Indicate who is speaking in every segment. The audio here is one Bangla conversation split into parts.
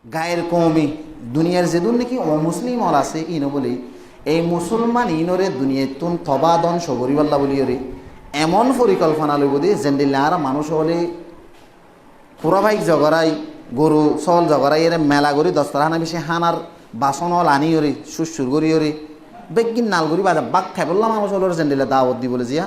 Speaker 1: গায়ের কৌমি দুনিয়ার যেদুন নাকি অমুসলিম অল আছে ইনো বলি এই মুসলমান ইনরে দুনিয়ায় তুন থবা ধ্বংস করিবাল্লা বলিওরে এমন পরিকল্পনা লইব দিয়ে জেন্ডিল্লা আর মানুষ হলে পুরাভাইক জগরাই গরু চল জগরাই এর মেলা করি দশটাহানা বেশি হানার বাসন হল আনি ওরে সুসুর করি ওরে বেগিন নাল করি বাজা বাক খাই বললাম মানুষ হল জেন্ডিল্লা দাওয়াত দি বলে জিয়া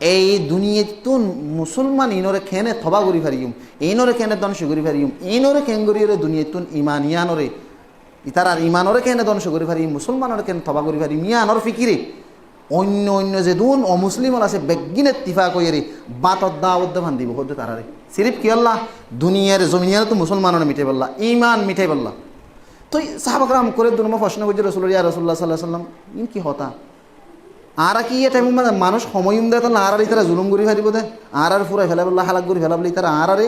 Speaker 1: এই দুনিয়ায় তুন মুসলমান ইনরে খেনে থবা করি ফারিম ইনরে খেনে ধ্বংস করি ফারিম ইনরে খেন করি ওরে দুনিয়ায় তুন ইমান ইয়ানরে ইতার আর ইমানরে কেন ধ্বংস করি পারি মুসলমানের কেন থবা করি পারি মিয়ানর ফিকিরে অন্য অন্য যে দুন অমুসলিম আছে বেগিনে তিফা কইরে বাতর দাওয়াত ভান দিব হতে তারারে সিরিফ কি আল্লাহ দুনিয়ার জমিনের তো মুসলমানের মিটাই বললা ইমান মিটাই বললা তো সাহাবাকরাম করে দুনমা প্রশ্ন করছে রসুল ইয়া রাসূলুল্লাহ সাল্লাল্লাহু আলাইহি ওয়াসাল্লাম ইন কি হতা আর কি এটা মানুষ সময়ুম দেয় তাহলে আর তারা জুলুম করি ফারিব দে আর ফুরাই ফেলা বললা হালাক করি ফেলা বলি তারা আরে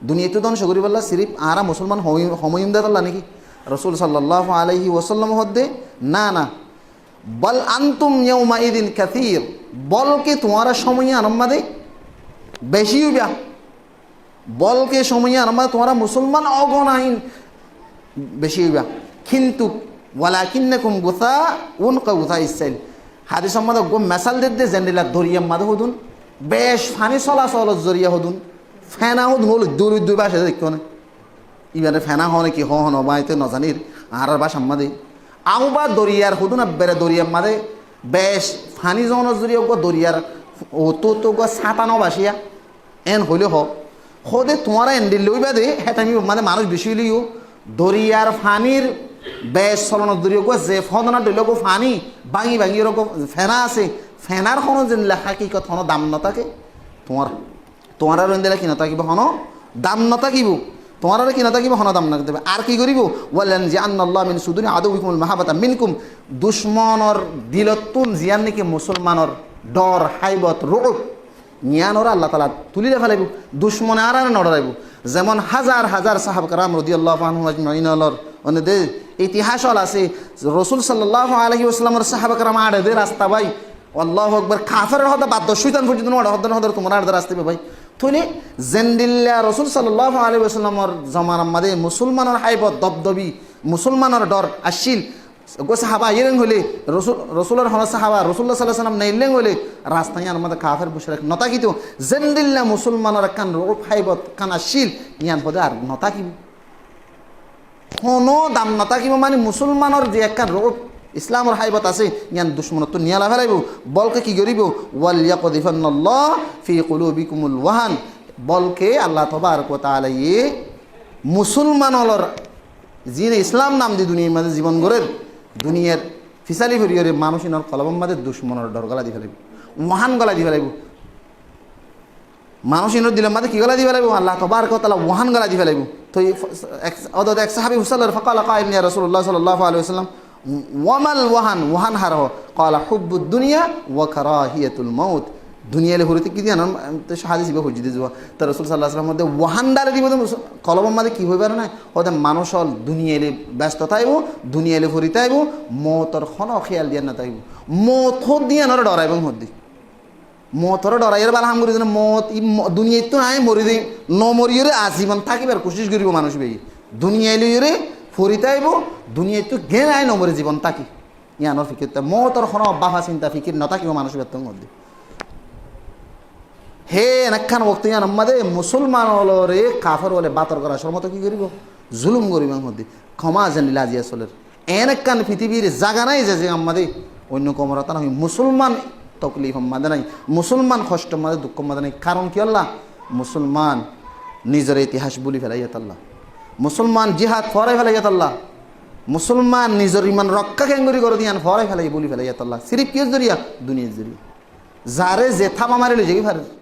Speaker 1: দুনিয়াতে ধ্বংস করি বললা সিরিফ আর মুসলমান সময়ুম দেয় তাহলে নাকি রসুল সাল্লাল্লাহু আলাইহি ওয়াসাল্লাম হদ্দে না না বল আনতুম ইয়াউমা ইদিন কাসীর বলকে তোমারা সময় আনমাদে বেশি হইবা বলকে সময় আনমাদে তোমারা মুসলমান অগণাহীন বেশি হইবা কিন্তু ওয়ালাকিন্নাকুম গুসাউন কাগুসা ইসাইল হাদিস সম্মাদে গো মেসাল দে জেন্ডিলা দরিয়া মাদে হদুন বেশ ফানি চলাচল জরিয়া হদুন ফেনা হদুন হল দূর দুই বাসে দেখতো না ইবারে ফেনা হনে কি হন অবাইতে নজানির আর বা সাম্মাদে আউবা দরিয়ার হুদুন বেড়ে দরিয়ার মাদে বেশ ফানি জন জরিয়া গো দরিয়ার ও তো গো সাতানো বাসিয়া এন হইলে হদে তোমারা এন দিল লইবা দে হেটা আমি মানে মানুষ বেশি লিও দরিয়ার ফানির বেশ চলন দরিয়া গো যে ফদনা দিল গো ফানি ভাঙি ভাঙি এরকম ফেনা আছে ফেনার হনো যেন লেখা কি কথা হনো দাম নথাকে তোমার আর দিলে কি নথাকিব হনো দাম নথাকিব তোমার কি না থাকিব হন দাম না দেবে আর কি করিব বললেন যে আন্নাল্লাহ মিন সুদুনি আদুবিকুমুল মাহাবাতা মিনকুম দুশ্মনর দিলতুন জিয়ান নাকি মুসলমানর ডর হাইবত রুব নিয়ানর আল্লাহ তাআলা তুলি ফেলাইব দুশ্মনে আর নড়াইব যেমন হাজার হাজার সাহাবা کرام রাদিয়াল্লাহু আনহুম আজমাইনর অনেদে ইতিহাস আছে রাসূল সাল্লাল্লাহু আলাইহি ওয়াসাল্লামের সাহাবা کرام আড়ে রাস্তা ভাই আল্লাহু আকবার কাফের হদা বাদ শয়তান পর্যন্ত নড়া হদা তোমার আর রাস্তা ভাই থুনি জেন্দিল্লা রসুল সাল্লাল্লাহু আলাইহি ওয়াসাল্লামর জমানার মাঝে মুসলমানের হাইবত দবদবি মুসলমানের ডর আসিল গো সাহাবা ইরেং হলে রসুলের হন সাহাবা রসুল্লাহ সাল্লাল্লাহু আলাইহি ওয়াসাল্লাম নেইলেং হলে রাস্তায় আমাদের কাফের মুশরিক নতাকিত জেন্দিল্লা মুসলমানের কান রূপ হাইবত কান আসিল ইয়ান পদে আর নতাকিব কোনো দাম নতাকিব মানে মুসলমানের যে একখান রূপ ইসলামের হাইবত আছে ইয়ান দুশ্মনত্ব নিয়া লাভাইব বলকে কি করিব ওয়াল ইয়াকদিফান্নাল্লাহ ফি কুলুবিকুমুল ওয়াহান বলকে আল্লাহ তাবারক ওয়া তাআলা মুসলমানর যিনি ইসলাম নাম দি দুনিয়ার মাঝে জীবন গড়ের দুনিয়ার ফিসালি ফরিয়রে মানুষিনর কলবম মাঝে দুশ্মনের ডর গলা দি ফেলাইব ওয়াহান গলা দি ফেলাইব মানুষিনর দিলের মাঝে কি গলা দি ফেলাইব আল্লাহ তাবারক ওয়া তাআলা ওয়াহান গলা দি ফেলাইব তো এক সাহাবী হুসাল্লাহ ফাকালা কাইল ইয়া রাসূলুল্লাহ সাল্লাল্লাহু আলাইহি ওয়াসাল্লাম ওয়ামাল ওয়াহান হারহ কালা হুব্বুদ দুনিয়া ওয়া কারাহিয়াতুল মাউত দুনিয়ালে হরিতে কি জানান হাদিস ইবা হুজদি যাওয়া তো রাসূল সাল্লাল্লাহু আলাইহি ওয়াসাল্লাম মধ্যে ওয়াহান ডালে দিব কলবম মাঝে কি হইবার না ওদের মানুষ হল দুনিয়ালে ব্যস্ত থাইব দুনিয়ালে হরিতে আইব মওতর খন খেয়াল দিয়া না থাইব মওত দিয়া নর ডরাইব হদ্দি মওতর ডরাইয়ের বালা হাম করি যেন মওত দুনিয়ায় তো আই মরি দেই ন মরিয়রে আজীবন থাকিবার কোশিশ করিব মানুষ বেই দুনিয়ালে ফরিতাইব দুনিয়ায় তো জ্ঞান আই নম্বরে জীবন তাকি ইয়ানোর ফিকির মতর খন বাফা চিন্তা ফিকির নতাকিব মানুষ ব্যক্তর মধ্যে হে এনেখান বক্ত ইয়ান আমাদের মুসলমান হলরে কাফের হলে বাতর করা সমত কি করিব জুলুম করিব মধ্যে ক্ষমা জানি লাজিয়া চলের এনেখান পৃথিবীর জায়গা নাই যে আমাদের অন্য কমরতা না মুসলমান তকলিফ আমাদের নাই মুসলমান কষ্ট আমাদের দুঃখ আমাদের নাই কারণ কি আল্লাহ মুসলমান নিজের ইতিহাস বলি ফেলাইয়াত আল্লাহ মুসলমান জিহাদ ফরাই ফেলাইয়াত আল্লাহ মুসলমান নিজের ইমান রক্ষা কেঙ্গুরি করে দিয়ান ফরাই ফেলাই বলি ফেলাইয়াত আল্লাহ সিরিফ কিয় জরিয়া দুনিয়ার জরিয়া যারে জেঠা মামারে লই যাই ফারে